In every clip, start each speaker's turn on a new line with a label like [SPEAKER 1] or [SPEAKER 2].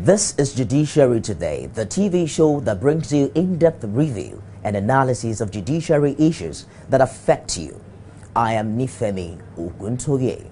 [SPEAKER 1] This is Judiciary Today, the TV show that brings you in-depth review and analysis of judiciary issues that affect you. I am Nifemi Oguntoye.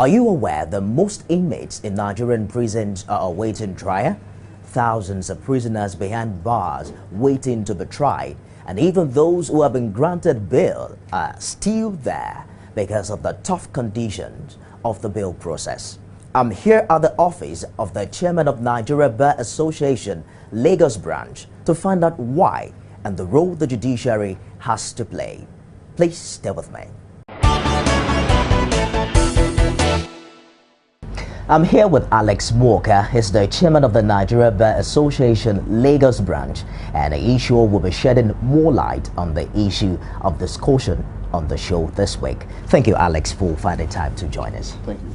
[SPEAKER 1] Are you aware that most inmates in Nigerian prisons are awaiting trial? Thousands of prisoners behind bars waiting to be tried, and even those who have been granted bail are still there because of the tough conditions of the bail process. I'm here at the office of the chairman of Nigeria Bar Association, Lagos branch, to find out why and the role the judiciary has to play. Please stay with me. I'm here with Alex Mauka. He's the chairman of the Nigeria Bar Association, Lagos branch, and the issue will be shedding more light on the issue of discussion on the show this week. Thank you, Alex, for finding time to join us.
[SPEAKER 2] Thank you.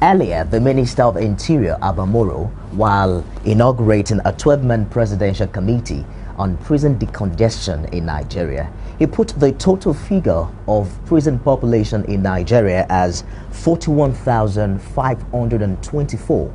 [SPEAKER 1] Earlier, the Minister of Interior, Abamoro, while inaugurating a 12-man presidential committee on prison decongestion in Nigeria, he put the total figure of prison population in Nigeria as 41,524,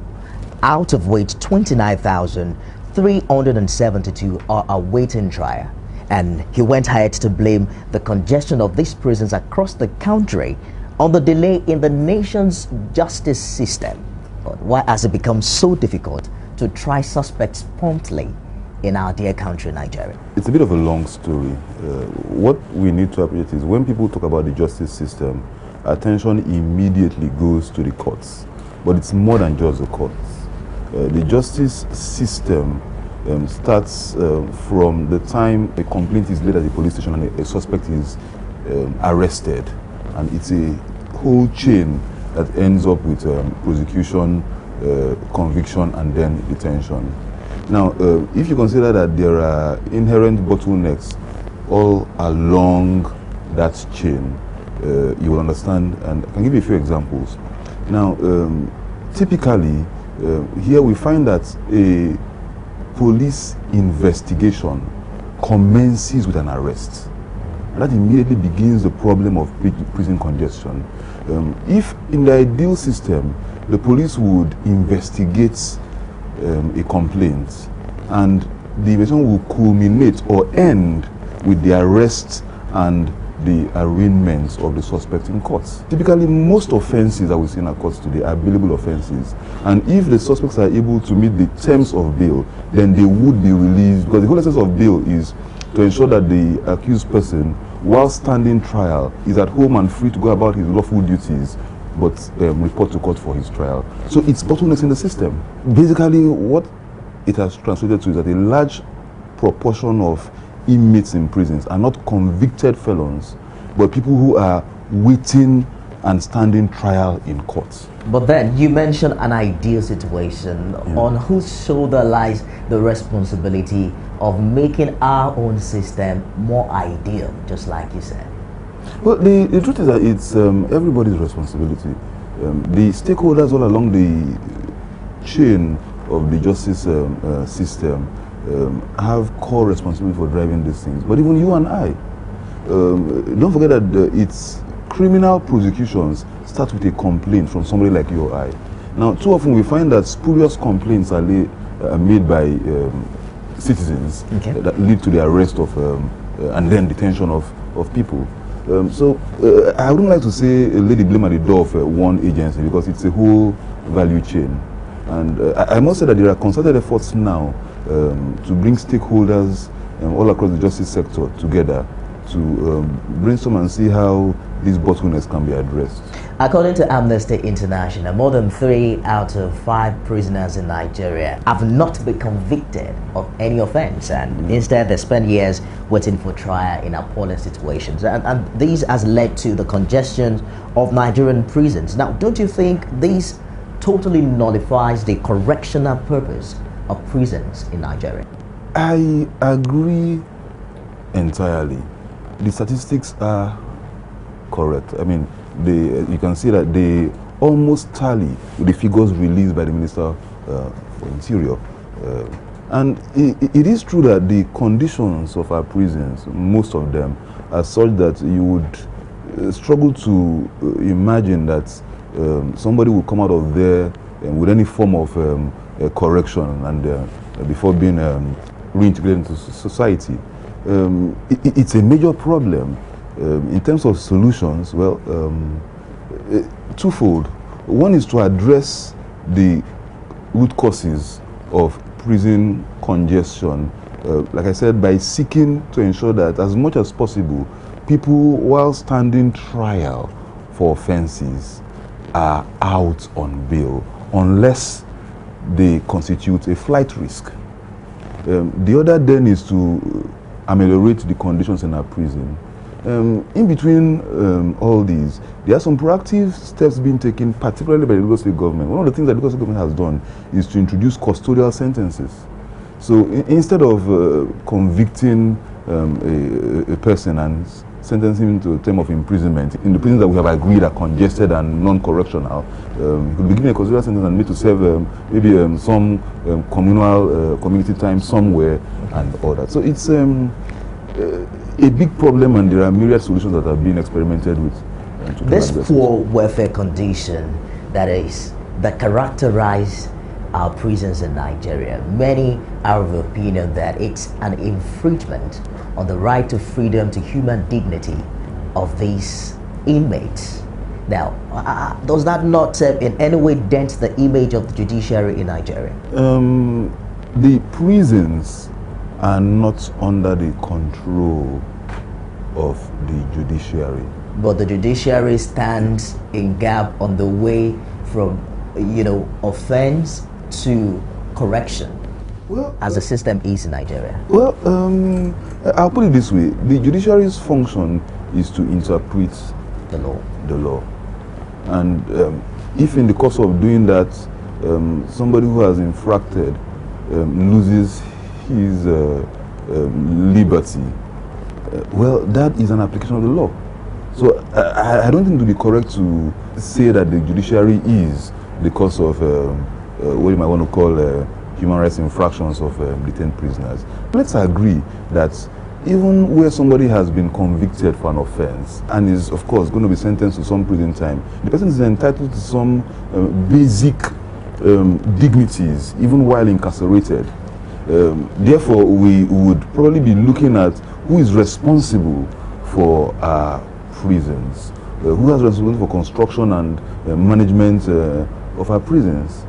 [SPEAKER 1] out of which 29,372 are awaiting trial. And he went ahead to blame the congestion of these prisons across the country on the delay in the nation's justice system. But why has it become so difficult to try suspects promptly in our dear country, Nigeria?
[SPEAKER 2] It's a bit of a long story. What we need to appreciate is when people talk about the justice system, attention immediately goes to the courts. But it's more than just the courts. The justice system starts from the time a complaint is laid at the police station and a suspect is arrested. And it's a whole chain that ends up with prosecution, conviction, and then detention. Now, if you consider that there are inherent bottlenecks all along that chain, you will understand, and I can give you a few examples. Now, typically, here we find that a police investigation commences with an arrest. That immediately begins the problem of prison congestion. If in the ideal system, the police would investigate a complaint and the investigation will culminate or end with the arrest and the arraignment of the suspect in courts. Typically, most offenses that we see in our courts today are bailable offenses. And if the suspects are able to meet the terms of bail, then they would be released, because the whole essence of bail is to ensure that the accused person, while standing trial, is at home and free to go about his lawful duties, but report to court for his trial. So it's bottlenecks in the system. Basically, what it has translated to is that a large proportion of inmates in prisons are not convicted felons, but people who are waiting and standing trial in courts.
[SPEAKER 1] But then you mentioned an ideal situation. On whose shoulder lies the responsibility of making our own system more ideal, just like you said?
[SPEAKER 2] Well, the truth is that it's everybody's responsibility. The stakeholders all along the chain of the justice system have core responsibility for driving these things. But even you and I, don't forget that it's criminal prosecutions start with a complaint from somebody like you or I. Now, too often we find that spurious complaints are made by citizens that lead to the arrest of and then detention of people. So I wouldn't like to say lay the blame at the door of one agency, because it's a whole value chain. And I must say that there are concerted efforts now to bring stakeholders all across the justice sector together to brainstorm and see how these bottlenecks can be addressed.
[SPEAKER 1] According to Amnesty International, more than 3 out of 5 prisoners in Nigeria have not been convicted of any offense, and instead they spend years waiting for trial in appalling situations. And this has led to the congestion of Nigerian prisons. Now, don't you think this totally nullifies the correctional purpose of prisons in Nigeria?
[SPEAKER 2] I agree entirely. The statistics are correct. I mean, you can see that they almost tally with the figures released by the Minister for Interior. And it is true that the conditions of our prisons, most of them, are such that you would struggle to imagine that somebody will come out of there with any form of correction and before being reintegrated into society. It's a major problem. In terms of solutions, well, twofold. One is to address the root causes of prison congestion, like I said, by seeking to ensure that as much as possible, people, while standing trial for offenses, are out on bail unless they constitute a flight risk. The other then is to ameliorate the conditions in our prison. In between all these, there are some proactive steps being taken, particularly by the Lagos State government. One of the things that the Lagos State government has done is to introduce custodial sentences. So instead of convicting a person and sentencing him to a term of imprisonment in the prisons that we have agreed are congested and non-correctional, he could be given a custodial sentence and made to serve maybe some community time somewhere and all that. So it's a big problem, and there are myriad solutions that are being experimented with.
[SPEAKER 1] This poor welfare condition that characterize our prisons in Nigeria, many are of the opinion that it's an infringement on the right to freedom, to human dignity of these inmates. Now, does that not in any way dent the image of the judiciary in Nigeria?
[SPEAKER 2] The prisons are not under the control of the judiciary.
[SPEAKER 1] But the judiciary stands in gap on the way from, offense to correction, well, as the system is in Nigeria.
[SPEAKER 2] Well, I'll put it this way: the judiciary's function is to interpret
[SPEAKER 1] the law.
[SPEAKER 2] And if in the course of doing that, somebody who has infracted loses his liberty, well, that is an application of the law. So I don't think it would be correct to say that the judiciary is the cause of what you might want to call human rights infractions of detained prisoners. Let's agree that even where somebody has been convicted for an offense and is, of course, going to be sentenced to some prison time, the person is entitled to some basic dignities, even while incarcerated. Therefore, we would probably be looking at who is responsible for our prisons, who has responsibility for construction and management of our prisons.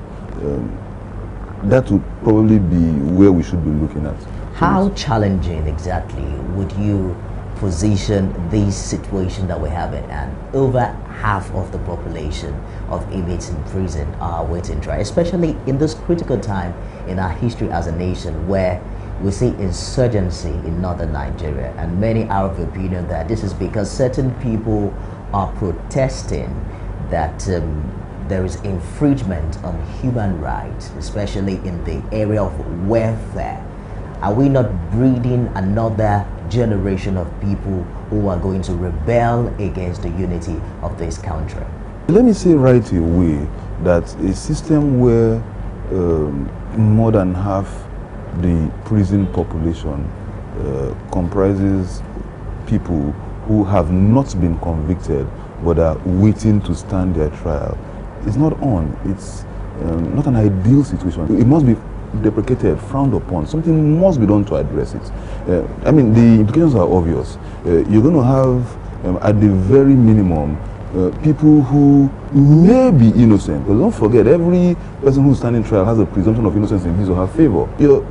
[SPEAKER 2] That would probably be where we should be looking at.
[SPEAKER 1] How challenging exactly would you position this situation that we have in? And over half of the population of inmates in prison are waiting trial, especially in this critical time in our history as a nation where we see insurgency in northern Nigeria, and many are of the opinion that this is because certain people are protesting that there is infringement on human rights, especially in the area of welfare. Are we not breeding another generation of people who are going to rebel against the unity of this country?
[SPEAKER 2] Let me say right away that a system where more than half the prison population comprises people who have not been convicted but are waiting to stand their trial is not on. It's not an ideal situation. It must be deprecated, frowned upon. Something must be done to address it. I mean, the implications are obvious. You're going to have, at the very minimum, people who may be innocent. But don't forget, every person who's standing trial has a presumption of innocence in his or her favor. You're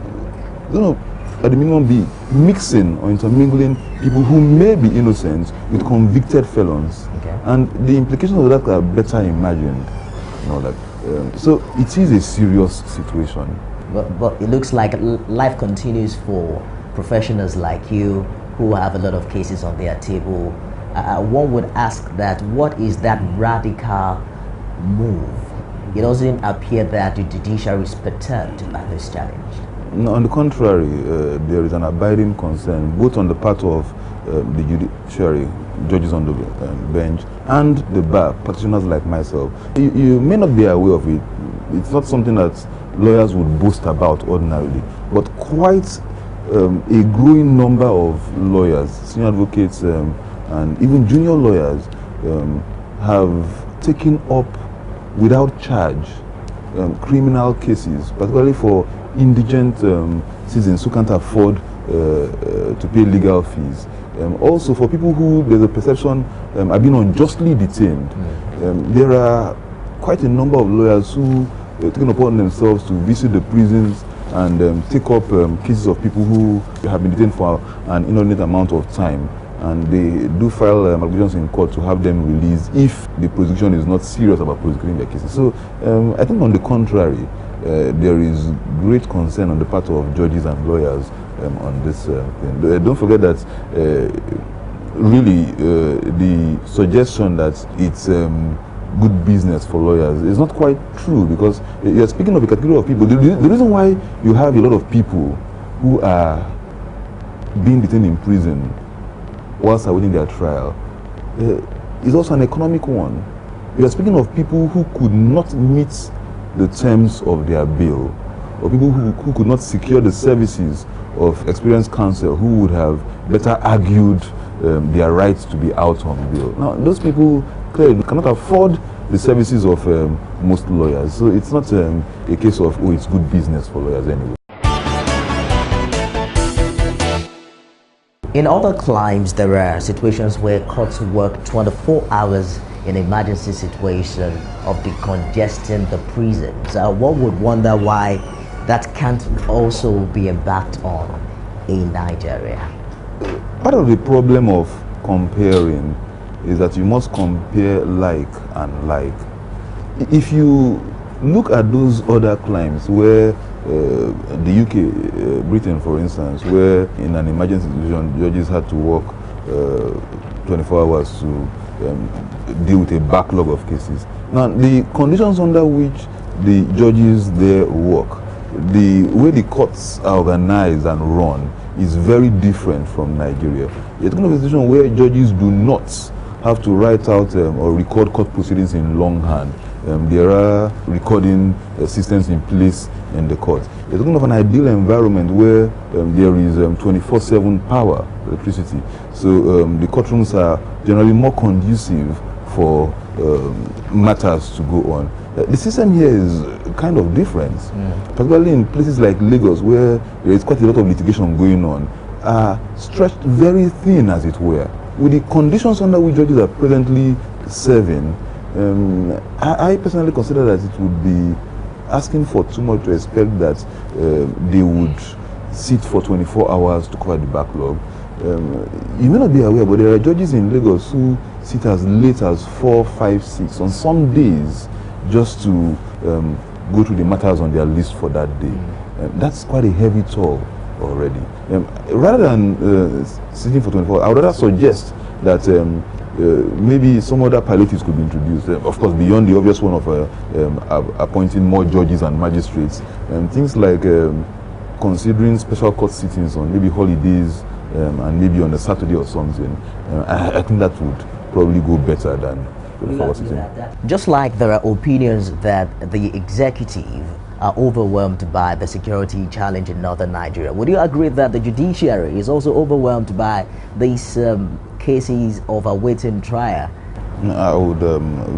[SPEAKER 2] going to, at the minimum, be mixing or intermingling people who may be innocent with convicted felons. Okay. And the implications of that are better imagined. So it is a serious situation.
[SPEAKER 1] But it looks like life continues for professionals like you who have a lot of cases on their table. One would ask that, what is that radical move? It doesn't appear that the judiciary is perturbed by this challenge.
[SPEAKER 2] No, on the contrary, there is an abiding concern, both on the part of the judiciary, judges on the bench, and the bar, practitioners like myself. You may not be aware of it. It's not something that lawyers would boast about ordinarily, but quite a growing number of lawyers, senior advocates, and even junior lawyers have taken up without charge criminal cases, particularly for indigent citizens who can't afford to pay legal fees. Also for people who there's a perception are being unjustly detained. There are quite a number of lawyers who taken upon themselves to visit the prisons and take up cases of people who have been detained for an inordinate amount of time, and they do file allegations in court to have them released if the prosecution is not serious about prosecuting their cases. So I think on the contrary, there is great concern on the part of judges and lawyers on this thing. Don't forget that really the suggestion that it's good business for lawyers is not quite true, because you're speaking of a category of people. The reason why you have a lot of people who are being detained in prison whilst awaiting their trial is also an economic one. You are speaking of people who could not meet the terms of their bail, or people who could not secure the services of experienced counsel who would have better argued their rights to be out on bail. Now, those people clearly cannot afford the services of most lawyers. So it's not a case of, oh, it's good business for lawyers anyway.
[SPEAKER 1] In other climes, there are situations where courts work 24 hours in emergency situation of decongesting the prisons. One would wonder why that can't also be embarked on in Nigeria.
[SPEAKER 2] Part of the problem of comparing is that you must compare like and like. If you look at those other climes where the UK, Britain for instance, where in an emergency situation judges had to work 24 hours to deal with a backlog of cases. Now, the conditions under which the judges there work, the way the courts are organized and run is very different from Nigeria. It's kind of a situation where judges do not have to write out or record court proceedings in longhand. There are recording systems in place in the court. It's kind of an ideal environment where there is 24/7 power, electricity. So the courtrooms are generally more conducive for matters to go on. The system here is kind of different, particularly in places like Lagos, where there is quite a lot of litigation going on, stretched very thin, as it were. With the conditions under which judges are presently serving, I personally consider that it would be asking for too much to expect that they would sit for 24 hours to cover the backlog. You may not be aware, but there are judges in Lagos who sit as late as 4, 5, 6 on some days just to go through the matters on their list for that day. That's quite a heavy toll already. Rather than sitting for 24 hours, I would rather suggest that maybe some other palliatives could be introduced. Of course, beyond the obvious one of appointing more judges and magistrates, things like considering special court sittings on maybe holidays and maybe on a Saturday or something. I think that would probably go better than
[SPEAKER 1] just like there are opinions that the executive are overwhelmed by the security challenge in northern Nigeria, would you agree that the judiciary is also overwhelmed by these cases of awaiting trial?
[SPEAKER 2] I would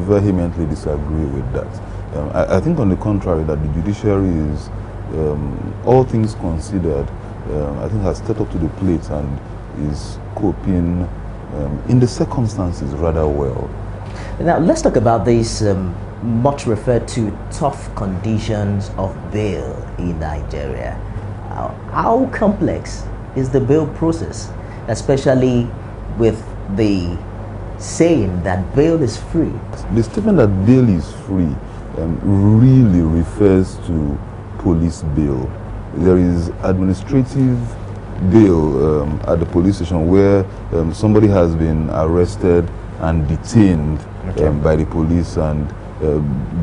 [SPEAKER 2] vehemently disagree with that. I think on the contrary, that the judiciary is, all things considered, I think has stepped up to the plate and is coping in the circumstances rather well.
[SPEAKER 1] Now let's talk about these much referred to tough conditions of bail in Nigeria. How complex is the bail process, especially with the saying that bail is free?
[SPEAKER 2] The statement that bail is free really refers to police bail. There is administrative bail at the police station where somebody has been arrested and detained by the police and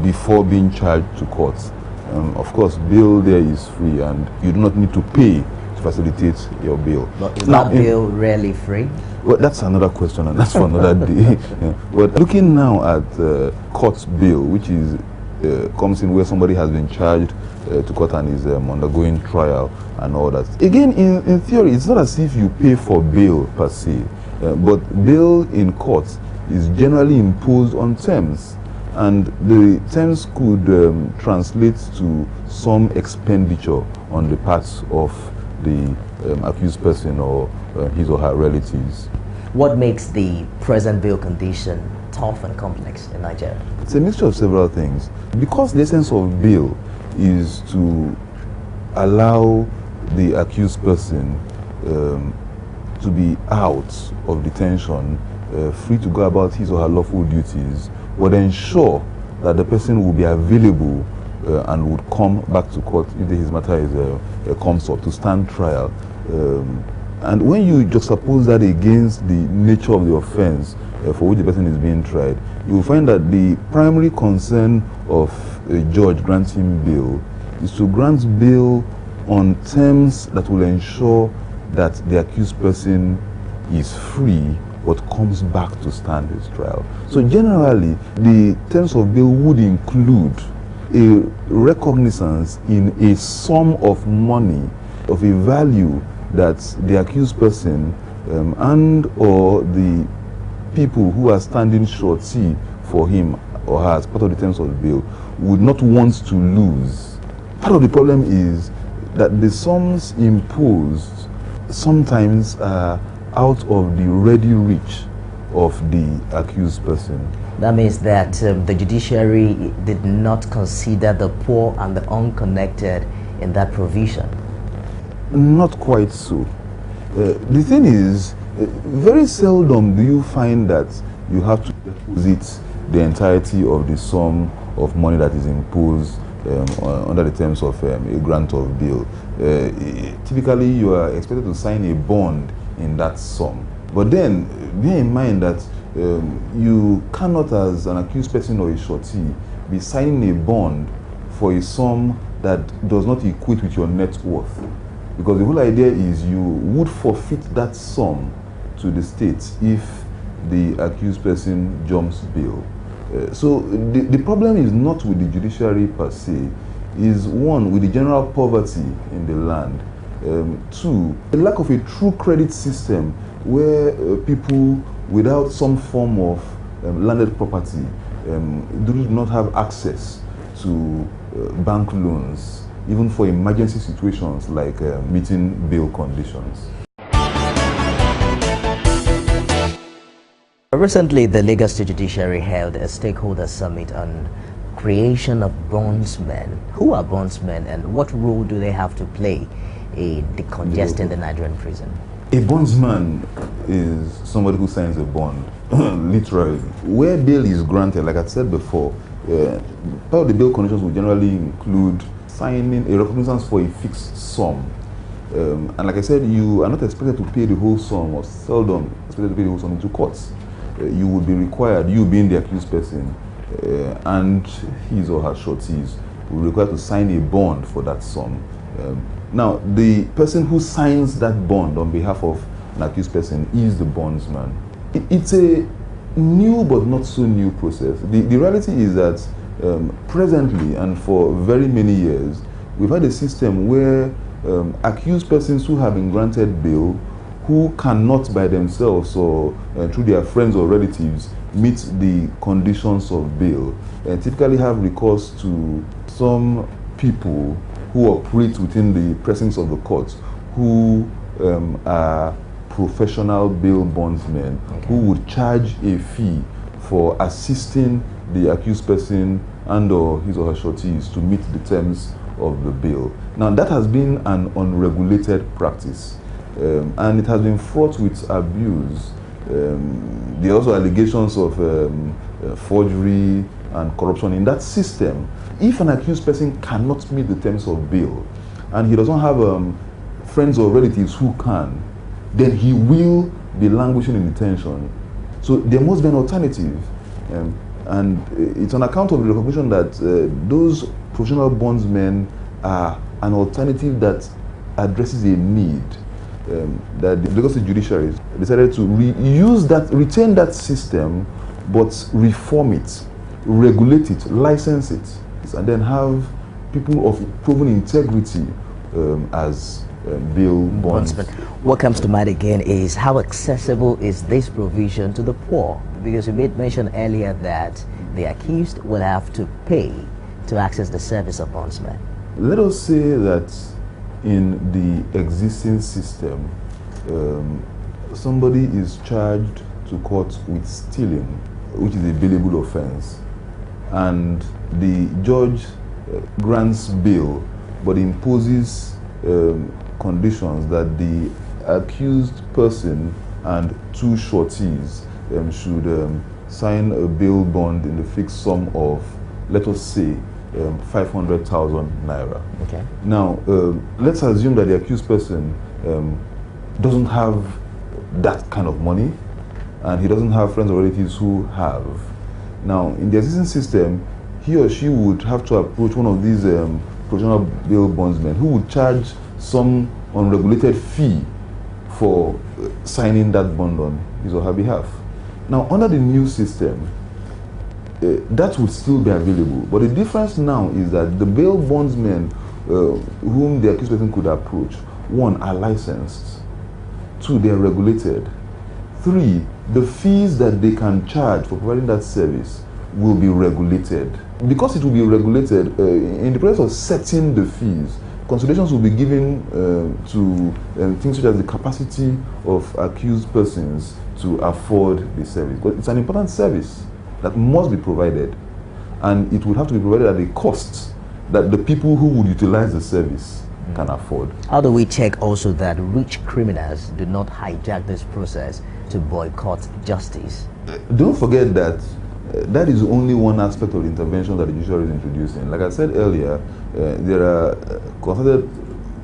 [SPEAKER 2] before being charged to court. Of course, bail there is free and you do not need to pay to facilitate your bail.
[SPEAKER 1] But is that bail really free?
[SPEAKER 2] Well, that's another question and that's for another day. But looking now at court bail, which is comes in where somebody has been charged to court and is undergoing trial and all that. Again, in theory, it's not as if you pay for bail per se, but bail in court is generally imposed on terms. And the terms could translate to some expenditure on the parts of the accused person or his or her relatives.
[SPEAKER 1] What makes the present bail condition tough and complex in Nigeria?
[SPEAKER 2] It's a mixture of several things. Because the essence of bail is to allow the accused person to be out of detention, free to go about his or her lawful duties, would ensure that the person will be available and would come back to court if his matter is comes up to stand trial. And when you juxtapose that against the nature of the offense for which the person is being tried, you will find that the primary concern of a judge granting bail is to grant bail on terms that will ensure that the accused person is free but comes back to stand his trial. So generally, the terms of bail would include a recognizance in a sum of money of a value that the accused person and or the people who are standing surety for him or her as part of the terms of bail would not want to lose. Part of the problem is that the sums imposed sometimes are out of the ready reach of the accused person.
[SPEAKER 1] That means that the judiciary did not consider the poor and the unconnected in that provision.
[SPEAKER 2] Not quite so. The thing is, very seldom do you find that you have to deposit the entirety of the sum of money that is imposed under the terms of a grant of bail. Typically, you are expected to sign a bond in that sum. But then, bear in mind that you cannot, as an accused person or a surety, be signing a bond for a sum that does not equate with your net worth. Because the whole idea is you would forfeit that sum to the state if the accused person jumps bail. So the problem is not with the judiciary per se, is one, with the general poverty in the land. Two, the lack of a true credit system where people without some form of landed property do not have access to bank loans, even for emergency situations like meeting bail conditions.
[SPEAKER 1] Recently, the Lagos State Judiciary held a stakeholder summit on creation of bondsmen. Who are bondsmen and what role do they have to play in decongesting the Nigerian prison?
[SPEAKER 2] A bondsman is somebody who signs a bond, literally. Where bail is granted, like I said before, part of the bail conditions will generally include signing a recognizance for a fixed sum. And like I said, you are not expected to pay the whole sum, or seldom expected to pay the whole sum into courts. You would be required, you being the accused person, and his or her sureties, will be required to sign a bond for that sum. Now, the person who signs that bond on behalf of an accused person is the bondsman. It's a new but not so new process. The reality is that presently and for very many years, we've had a system where accused persons who have been granted bail, who cannot by themselves or through their friends or relatives meet the conditions of bail, typically have recourse to some people who operate within the precincts of the courts, who are professional bail bondsmen, who would charge a fee for assisting the accused person and or his or her sureties to meet the terms of the bail. Now, that has been an unregulated practice, and it has been fraught with abuse. There are also allegations of forgery and corruption in that system. If an accused person cannot meet the terms of bail, and he doesn't have friends or relatives who can, then he will be languishing in detention. So there must be an alternative. And it's on account of the recognition that those professional bondsmen are an alternative that addresses a need, that the Lagos State Judiciary decided to retain that system, but reform it, regulate it, license it, and then have people of proven integrity as bail bondsmen.
[SPEAKER 1] What comes to mind again is how accessible is this provision to the poor? Because you made mention earlier that the accused will have to pay to access the service of bondsmen?
[SPEAKER 2] Let us say that in the existing system, somebody is charged to court with stealing, which is a bailable offense, and the judge grants bail but imposes conditions that the accused person and two sureties should sign a bail bond in the fixed sum of, let us say, 500,000 naira.
[SPEAKER 1] Okay.
[SPEAKER 2] Now, let's assume that the accused person doesn't have that kind of money, and he doesn't have friends or relatives who have. Now, in the existing system, he or she would have to approach one of these professional bail bondsmen who would charge some unregulated fee for signing that bond on his or her behalf. Now, under the new system, that would still be available, but the difference now is that the bail bondsmen whom the accused person could approach, one, are licensed, two, they are regulated, three, the fees that they can charge for providing that service will be regulated. Because it will be regulated, in the process of setting the fees, considerations will be given to things such as the capacity of accused persons to afford the service. But it's an important service that must be provided, and it would have to be provided at a cost that the people who would utilize the service can afford.
[SPEAKER 1] How do we check also that rich criminals do not hijack this process to boycott justice?
[SPEAKER 2] Don't forget that that is only one aspect of the intervention that the judiciary is introducing. Like I said earlier, there are concerted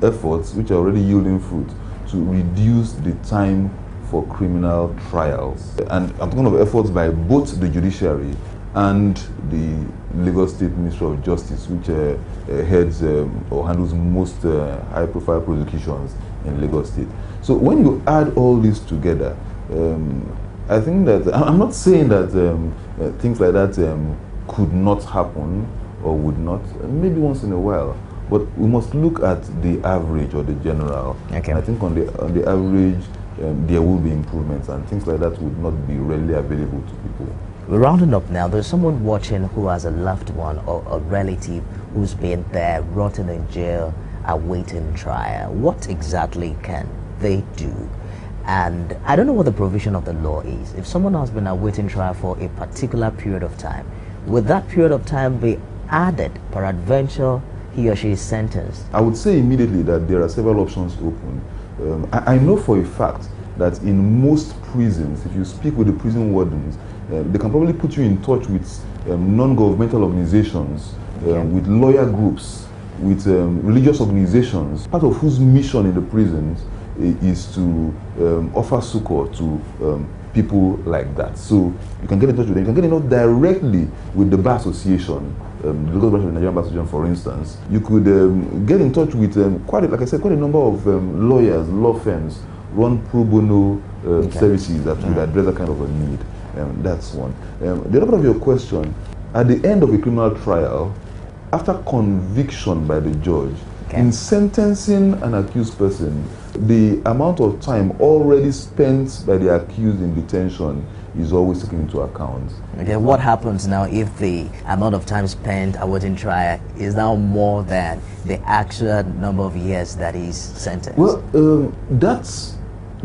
[SPEAKER 2] efforts which are already yielding fruit to reduce the time for criminal trials. And I'm talking of efforts by both the judiciary and the Lagos State Ministry of Justice, which heads or handles most high-profile prosecutions in Lagos State. So when you add all this together, I think that, I'm not saying that things like that could not happen or would not, maybe once in a while, but we must look at the average or the general.
[SPEAKER 1] Okay.
[SPEAKER 2] I think on the average, there will be improvements, and things like that would not be readily available to people.
[SPEAKER 1] We're rounding up now. There's someone watching who has a loved one or a relative who's been there, rotting in jail, awaiting trial. What exactly can they do? And I don't know what the provision of the law is. If someone has been awaiting trial for a particular period of time, would that period of time be added peradventure he or she is sentenced?
[SPEAKER 2] I would say immediately that there are several options open. I know for a fact that in most prisons, if you speak with the prison wardens, they can probably put you in touch with non-governmental organizations, with lawyer groups, with religious organizations, part of whose mission in the prisons is to offer succor to people like that. So you can get in touch with them. You can get in touch directly with the Bar Association, the local branch of the Nigerian Bar Association, for instance. You could get in touch with quite a number of lawyers, law firms, run pro bono services that would address that kind of a need. That's one. The other part of your question, at the end of a criminal trial, after conviction by the judge, in sentencing an accused person, the amount of time already spent by the accused in detention is always taken into account.
[SPEAKER 1] Okay, what happens now if the amount of time spent awaiting trial is now more than the actual number of years that he's sentenced?
[SPEAKER 2] Well, that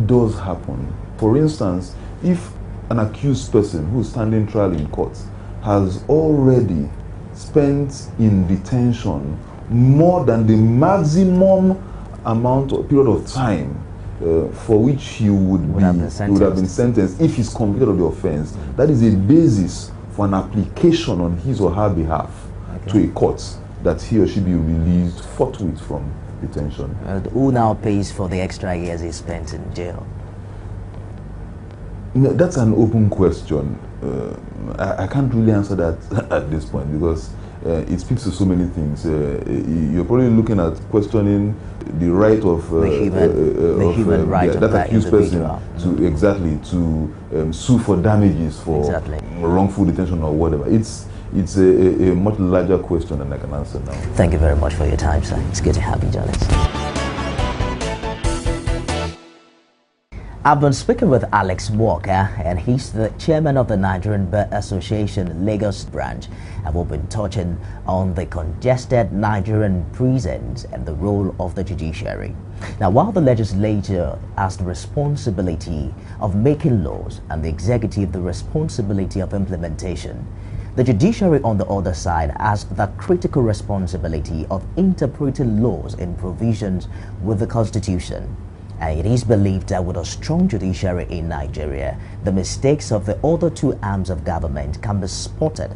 [SPEAKER 2] does happen. For instance, if an accused person who's standing trial in court has already spent in detention more than the maximum amount or period of time for which he would have been sentenced if he's convicted of the offense, that is a basis for an application on his or her behalf to a court that he or she be released forthwith from detention.
[SPEAKER 1] Who now pays for the extra years he spent in jail?
[SPEAKER 2] No, that's an open question. I can't really answer that at this point because it speaks to so many things. You're probably looking at questioning the right of
[SPEAKER 1] the human right of
[SPEAKER 2] that accused person to sue for damages for wrongful detention or whatever. It's a much larger question than I can answer now.
[SPEAKER 1] Thank you very much for your time, sir. It's good to have you, journalist. I've been speaking with Alex Mauka, and he's the chairman of the Nigerian Bar Association Lagos branch, and we've been touching on the congested Nigerian prisons and the role of the judiciary. Now, while the legislature has the responsibility of making laws and the executive the responsibility of implementation, the judiciary on the other side has the critical responsibility of interpreting laws and provisions with the Constitution. And it is believed that with a strong judiciary in Nigeria, the mistakes of the other two arms of government can be spotted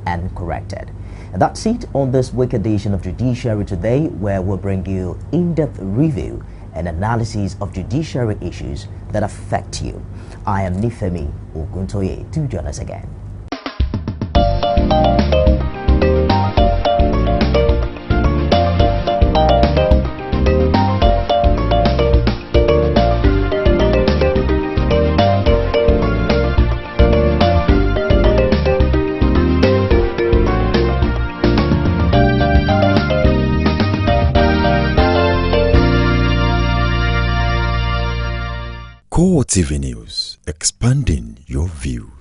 [SPEAKER 1] and corrected. And that's it on this week edition of Judiciary Today, where we'll bring you in-depth review and analysis of judiciary issues that affect you. I am Nifemi Oguntoye. Do join us again.
[SPEAKER 3] Core TV News, expanding your view.